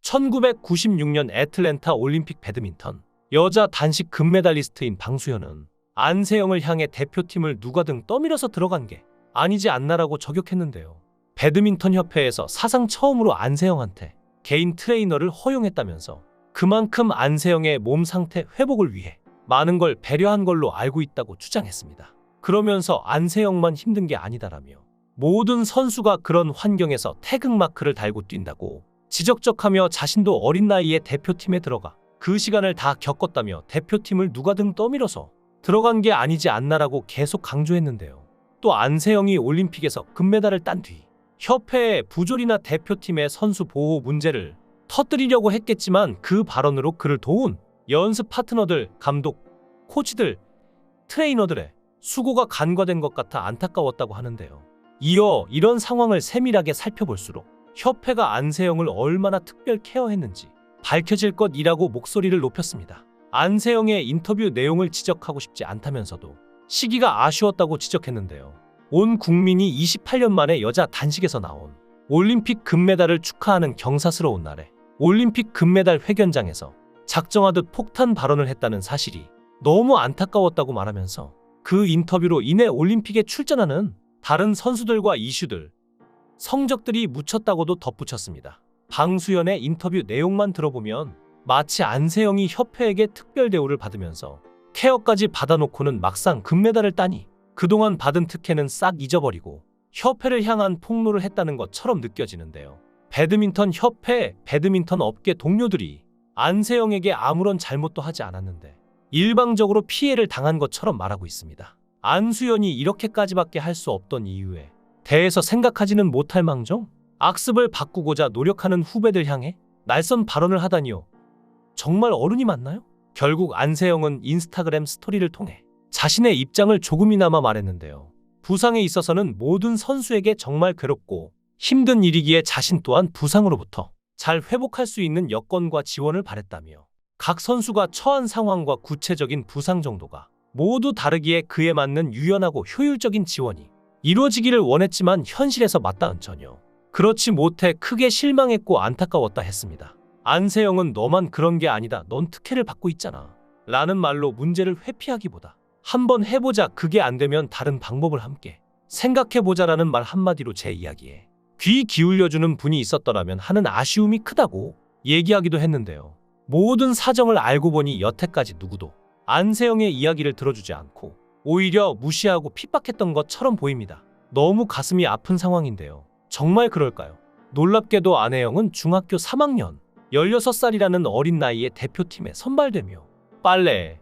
1996년 애틀랜타 올림픽 배드민턴 여자 단식 금메달리스트인 방수현은 안세영을 향해 대표팀을 누가등 떠밀어서 들어간 게 아니지 않나라고 저격했는데요. 배드민턴 협회에서 사상 처음으로 안세영한테 개인 트레이너를 허용했다면서 그만큼 안세영의 몸 상태 회복을 위해 많은 걸 배려한 걸로 알고 있다고 주장했습니다. 그러면서 안세영만 힘든 게 아니다라며 모든 선수가 그런 환경에서 태극마크를 달고 뛴다고 지적적하며 자신도 어린 나이에 대표팀에 들어가 그 시간을 다 겪었다며 대표팀을 누가등 떠밀어서 들어간 게 아니지 않나라고 계속 강조했는데요. 또 안세영이 올림픽에서 금메달을 딴 뒤 협회의 부조리나 대표팀의 선수 보호 문제를 터뜨리려고 했겠지만 그 발언으로 그를 도운 연습 파트너들, 감독, 코치들, 트레이너들의 수고가 간과된 것 같아 안타까웠다고 하는데요. 이어 이런 상황을 세밀하게 살펴볼수록 협회가 안세영을 얼마나 특별 케어했는지 밝혀질 것이라고 목소리를 높였습니다. 안세영의 인터뷰 내용을 지적하고 싶지 않다면서도 시기가 아쉬웠다고 지적했는데요. 온 국민이 28년 만에 여자 단식에서 나온 올림픽 금메달을 축하하는 경사스러운 날에 올림픽 금메달 회견장에서 작정하듯 폭탄 발언을 했다는 사실이 너무 안타까웠다고 말하면서 그 인터뷰로 인해 올림픽에 출전하는 다른 선수들과 이슈들, 성적들이 묻혔다고도 덧붙였습니다. 방수현의 인터뷰 내용만 들어보면 마치 안세영이 협회에게 특별 대우를 받으면서 케어까지 받아놓고는 막상 금메달을 따니 그동안 받은 특혜는 싹 잊어버리고 협회를 향한 폭로를 했다는 것처럼 느껴지는데요. 배드민턴 협회, 배드민턴 업계 동료들이 안세영에게 아무런 잘못도 하지 않았는데 일방적으로 피해를 당한 것처럼 말하고 있습니다. 안수현이 이렇게까지밖에 할 수 없던 이유에 대해서 생각하지는 못할 망정 악습을 바꾸고자 노력하는 후배들 향해 날선 발언을 하다니요. 정말 어른이 맞나요? 결국 안세영은 인스타그램 스토리를 통해 자신의 입장을 조금이나마 말했는데요. 부상에 있어서는 모든 선수에게 정말 괴롭고 힘든 일이기에 자신 또한 부상으로부터 잘 회복할 수 있는 여건과 지원을 바랬다며 각 선수가 처한 상황과 구체적인 부상 정도가 모두 다르기에 그에 맞는 유연하고 효율적인 지원이 이루어지기를 원했지만 현실에서 맞닿은 전혀 그렇지 못해 크게 실망했고 안타까웠다 했습니다. 안세영은 너만 그런 게 아니다. 넌 특혜를 받고 있잖아. 라는 말로 문제를 회피하기보다 한번 해보자. 그게 안 되면 다른 방법을 함께 생각해보자라는 말 한마디로 제 이야기에 귀 기울여주는 분이 있었더라면 하는 아쉬움이 크다고 얘기하기도 했는데요. 모든 사정을 알고 보니 여태까지 누구도 안세영의 이야기를 들어주지 않고 오히려 무시하고 핍박했던 것처럼 보입니다. 너무 가슴이 아픈 상황인데요. 정말 그럴까요? 놀랍게도 안혜영은 중학교 3학년 16살이라는 어린 나이에 대표팀에 선발되며 빨래,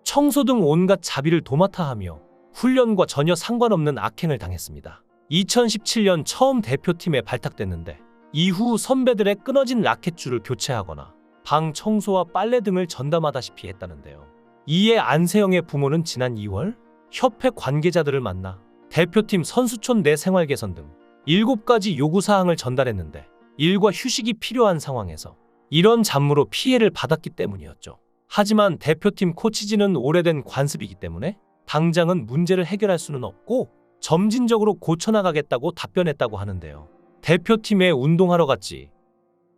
청소 등 온갖 자비를 도맡아 하며 훈련과 전혀 상관없는 악행을 당했습니다. 2017년 처음 대표팀에 발탁됐는데 이후 선배들의 끊어진 라켓줄을 교체하거나 방 청소와 빨래 등을 전담하다시피 했다는데요. 이에 안세영의 부모는 지난 2월 협회 관계자들을 만나 대표팀 선수촌 내 생활 개선 등 7가지 요구사항을 전달했는데 일과 휴식이 필요한 상황에서 이런 잡무로 피해를 받았기 때문이었죠. 하지만 대표팀 코치진은 오래된 관습이기 때문에 당장은 문제를 해결할 수는 없고 점진적으로 고쳐나가겠다고 답변했다고 하는데요. 대표팀에 운동하러 갔지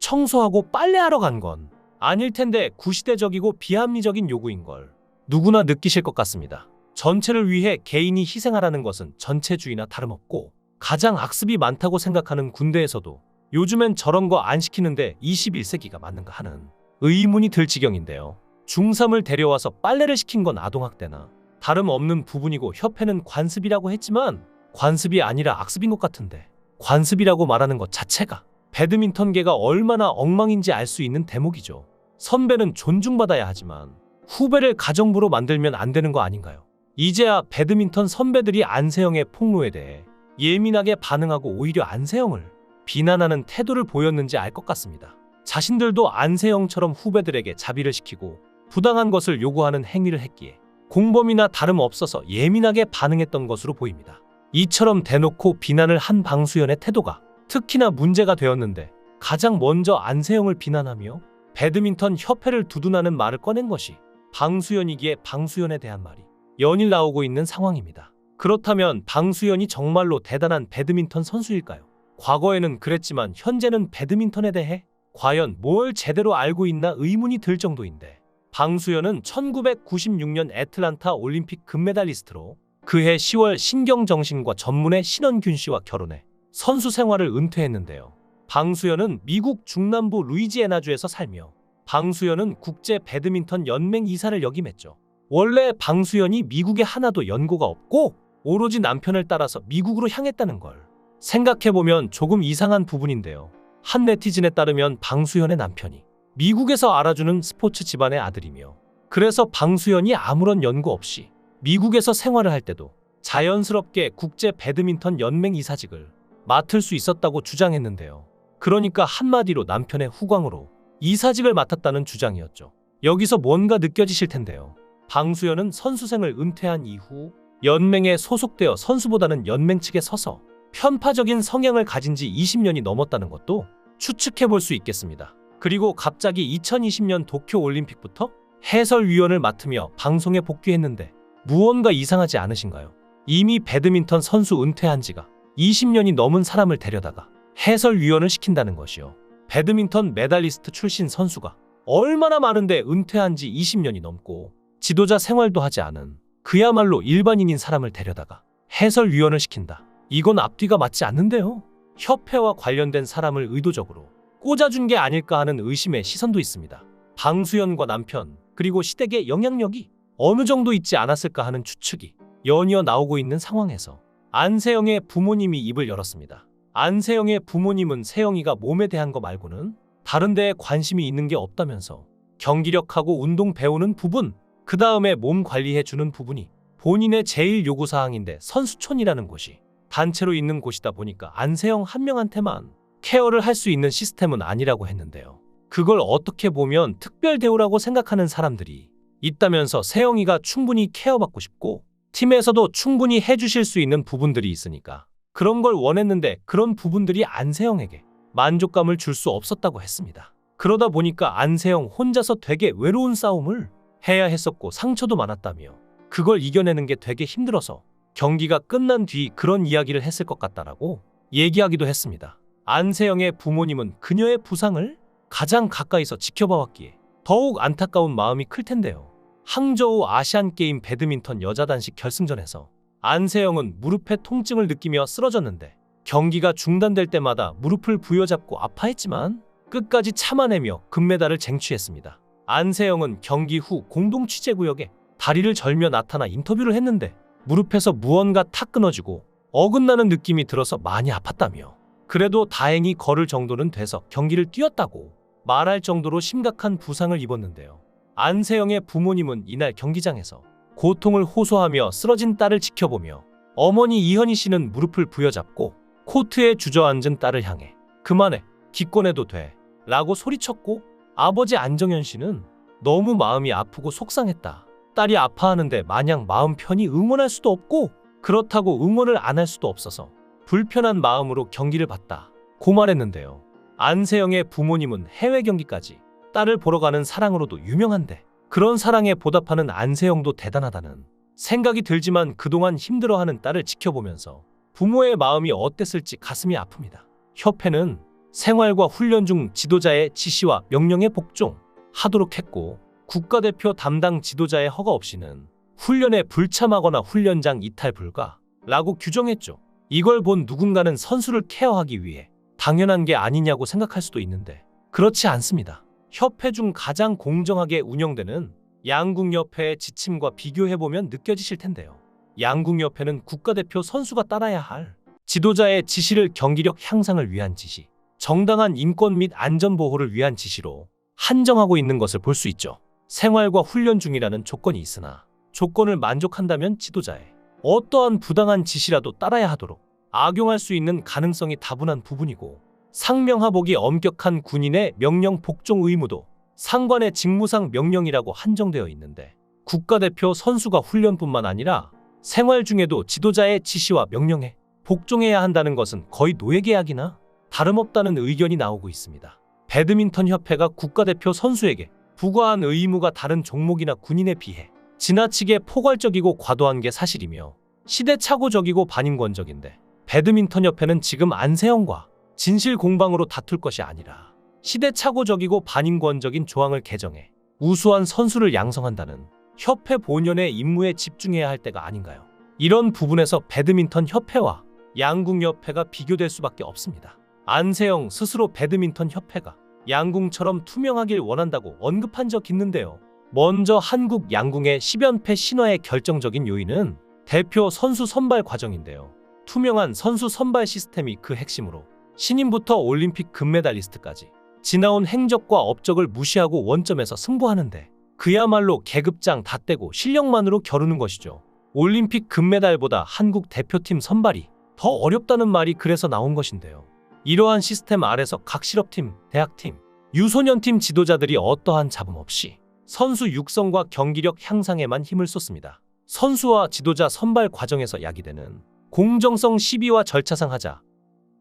청소하고 빨래하러 간 건 아닐 텐데 구시대적이고 비합리적인 요구인걸 누구나 느끼실 것 같습니다. 전체를 위해 개인이 희생하라는 것은 전체주의나 다름없고 가장 악습이 많다고 생각하는 군대에서도 요즘엔 저런 거 안 시키는데 21세기가 맞는가 하는 의문이 들 지경인데요. 중3을 데려와서 빨래를 시킨 건 아동학대나 다름없는 부분이고 협회는 관습이라고 했지만 관습이 아니라 악습인 것 같은데 관습이라고 말하는 것 자체가 배드민턴계가 얼마나 엉망인지 알 수 있는 대목이죠. 선배는 존중받아야 하지만 후배를 가정부로 만들면 안 되는 거 아닌가요? 이제야 배드민턴 선배들이 안세영의 폭로에 대해 예민하게 반응하고 오히려 안세영을 비난하는 태도를 보였는지 알 것 같습니다. 자신들도 안세영처럼 후배들에게 자비를 시키고 부당한 것을 요구하는 행위를 했기에 공범이나 다름없어서 예민하게 반응했던 것으로 보입니다. 이처럼 대놓고 비난을 한 방수현의 태도가 특히나 문제가 되었는데 가장 먼저 안세영을 비난하며 배드민턴 협회를 두둔하는 말을 꺼낸 것이 방수현이기에 방수현에 대한 말이 연일 나오고 있는 상황입니다. 그렇다면 방수현이 정말로 대단한 배드민턴 선수일까요? 과거에는 그랬지만 현재는 배드민턴에 대해 과연 뭘 제대로 알고 있나 의문이 들 정도인데, 방수연은 1996년 애틀란타 올림픽 금메달리스트로 그해 10월 신경정신과 전문의 신원균 씨와 결혼해 선수 생활을 은퇴했는데요. 방수연은 미국 중남부 루이지애나주에서 살며 방수연은 국제 배드민턴 연맹 이사를 역임했죠. 원래 방수연이 미국에 하나도 연고가 없고 오로지 남편을 따라서 미국으로 향했다는 걸 생각해보면 조금 이상한 부분인데요. 한 네티즌에 따르면 방수연의 남편이 미국에서 알아주는 스포츠 집안의 아들이며, 그래서 방수연이 아무런 연고 없이 미국에서 생활을 할 때도 자연스럽게 국제 배드민턴 연맹 이사직을 맡을 수 있었다고 주장했는데요. 그러니까 한마디로 남편의 후광으로 이사직을 맡았다는 주장이었죠. 여기서 뭔가 느껴지실 텐데요. 방수연은 선수생을 은퇴한 이후 연맹에 소속되어 선수보다는 연맹 측에 서서 편파적인 성향을 가진 지 20년이 넘었다는 것도 추측해볼 수 있겠습니다. 그리고 갑자기 2020년 도쿄올림픽부터 해설위원을 맡으며 방송에 복귀했는데 무언가 이상하지 않으신가요? 이미 배드민턴 선수 은퇴한 지가 20년이 넘은 사람을 데려다가 해설위원을 시킨다는 것이요. 배드민턴 메달리스트 출신 선수가 얼마나 많은데 은퇴한 지 20년이 넘고 지도자 생활도 하지 않은 그야말로 일반인인 사람을 데려다가 해설위원을 시킨다. 이건 앞뒤가 맞지 않는데요. 협회와 관련된 사람을 의도적으로 꽂아준 게 아닐까 하는 의심의 시선도 있습니다. 방수연과 남편, 그리고 시댁의 영향력이 어느 정도 있지 않았을까 하는 추측이 연이어 나오고 있는 상황에서 안세영의 부모님이 입을 열었습니다. 안세영의 부모님은 세영이가 몸에 대한 거 말고는 다른 데에 관심이 있는 게 없다면서 경기력하고 운동 배우는 부분, 그 다음에 몸 관리해주는 부분이 본인의 제일 요구사항인데 선수촌이라는 곳이 단체로 있는 곳이다 보니까 안세영 한 명한테만 케어를 할 수 있는 시스템은 아니라고 했는데요. 그걸 어떻게 보면 특별 대우라고 생각하는 사람들이 있다면서 세영이가 충분히 케어받고 싶고 팀에서도 충분히 해주실 수 있는 부분들이 있으니까 그런 걸 원했는데 그런 부분들이 안세영에게 만족감을 줄 수 없었다고 했습니다. 그러다 보니까 안세영 혼자서 되게 외로운 싸움을 해야 했었고 상처도 많았다며 그걸 이겨내는 게 되게 힘들어서 경기가 끝난 뒤 그런 이야기를 했을 것 같다라고 얘기하기도 했습니다. 안세영의 부모님은 그녀의 부상을 가장 가까이서 지켜봐왔기에 더욱 안타까운 마음이 클 텐데요. 항저우 아시안게임 배드민턴 여자 단식 결승전에서 안세영은 무릎에 통증을 느끼며 쓰러졌는데 경기가 중단될 때마다 무릎을 부여잡고 아파했지만 끝까지 참아내며 금메달을 쟁취했습니다. 안세영은 경기 후 공동 취재구역에 다리를 절며 나타나 인터뷰를 했는데 무릎에서 무언가 탁 끊어지고 어긋나는 느낌이 들어서 많이 아팠다며 그래도 다행히 걸을 정도는 돼서 경기를 뛰었다고 말할 정도로 심각한 부상을 입었는데요. 안세영의 부모님은 이날 경기장에서 고통을 호소하며 쓰러진 딸을 지켜보며 어머니 이현희 씨는 무릎을 부여잡고 코트에 주저앉은 딸을 향해 그만해, 기권해도 돼 라고 소리쳤고 아버지 안정현 씨는 너무 마음이 아프고 속상했다. 딸이 아파하는데 마냥 마음 편히 응원할 수도 없고 그렇다고 응원을 안 할 수도 없어서 불편한 마음으로 경기를 봤다 고 말했는데요. 안세영의 부모님은 해외 경기까지 딸을 보러 가는 사랑으로도 유명한데 그런 사랑에 보답하는 안세영도 대단하다는 생각이 들지만 그동안 힘들어하는 딸을 지켜보면서 부모의 마음이 어땠을지 가슴이 아픕니다. 협회는 생활과 훈련 중 지도자의 지시와 명령에 복종하도록 했고 국가대표 담당 지도자의 허가 없이는 훈련에 불참하거나 훈련장 이탈 불가라고 규정했죠. 이걸 본 누군가는 선수를 케어하기 위해 당연한 게 아니냐고 생각할 수도 있는데 그렇지 않습니다. 협회 중 가장 공정하게 운영되는 양궁협회의 지침과 비교해보면 느껴지실 텐데요. 양궁협회는 국가대표 선수가 따라야 할 지도자의 지시를 경기력 향상을 위한 지시, 정당한 인권 및 안전보호를 위한 지시로 한정하고 있는 것을 볼 수 있죠. 생활과 훈련 중이라는 조건이 있으나 조건을 만족한다면 지도자의 어떠한 부당한 지시라도 따라야 하도록 악용할 수 있는 가능성이 다분한 부분이고 상명하복이 엄격한 군인의 명령 복종 의무도 상관의 직무상 명령이라고 한정되어 있는데 국가대표 선수가 훈련뿐만 아니라 생활 중에도 지도자의 지시와 명령에 복종해야 한다는 것은 거의 노예계약이나 다름없다는 의견이 나오고 있습니다. 배드민턴 협회가 국가대표 선수에게 부과한 의무가 다른 종목이나 군인에 비해 지나치게 포괄적이고 과도한 게 사실이며 시대착오적이고 반인권적인데 배드민턴 협회는 지금 안세영과 진실 공방으로 다툴 것이 아니라 시대착오적이고 반인권적인 조항을 개정해 우수한 선수를 양성한다는 협회 본연의 임무에 집중해야 할 때가 아닌가요? 이런 부분에서 배드민턴 협회와 양궁협회가 비교될 수밖에 없습니다. 안세영 스스로 배드민턴 협회가 양궁처럼 투명하길 원한다고 언급한 적 있는데요. 먼저 한국 양궁의 10연패 신화의 결정적인 요인은 대표 선수 선발 과정인데요. 투명한 선수 선발 시스템이 그 핵심으로 신인부터 올림픽 금메달리스트까지 지나온 행적과 업적을 무시하고 원점에서 승부하는데 그야말로 계급장 다 떼고 실력만으로 겨루는 것이죠. 올림픽 금메달보다 한국 대표팀 선발이 더 어렵다는 말이 그래서 나온 것인데요. 이러한 시스템 아래서 각 실업팀, 대학팀, 유소년팀 지도자들이 어떠한 잡음 없이 선수 육성과 경기력 향상에만 힘을 쏟습니다. 선수와 지도자 선발 과정에서 야기되는 공정성 시비와 절차상 하자,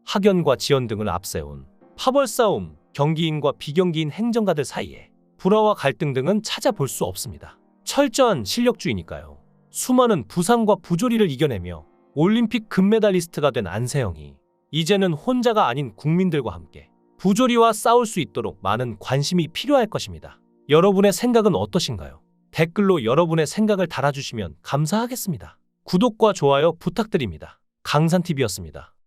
학연과 지연 등을 앞세운 파벌 싸움, 경기인과 비경기인 행정가들 사이에 불화와 갈등 등은 찾아볼 수 없습니다. 철저한 실력주의니까요. 수많은 부상과 부조리를 이겨내며 올림픽 금메달리스트가 된 안세영이 이제는 혼자가 아닌 국민들과 함께 부조리와 싸울 수 있도록 많은 관심이 필요할 것입니다. 여러분의 생각은 어떠신가요? 댓글로 여러분의 생각을 달아주시면 감사하겠습니다. 구독과 좋아요 부탁드립니다. 강산TV였습니다.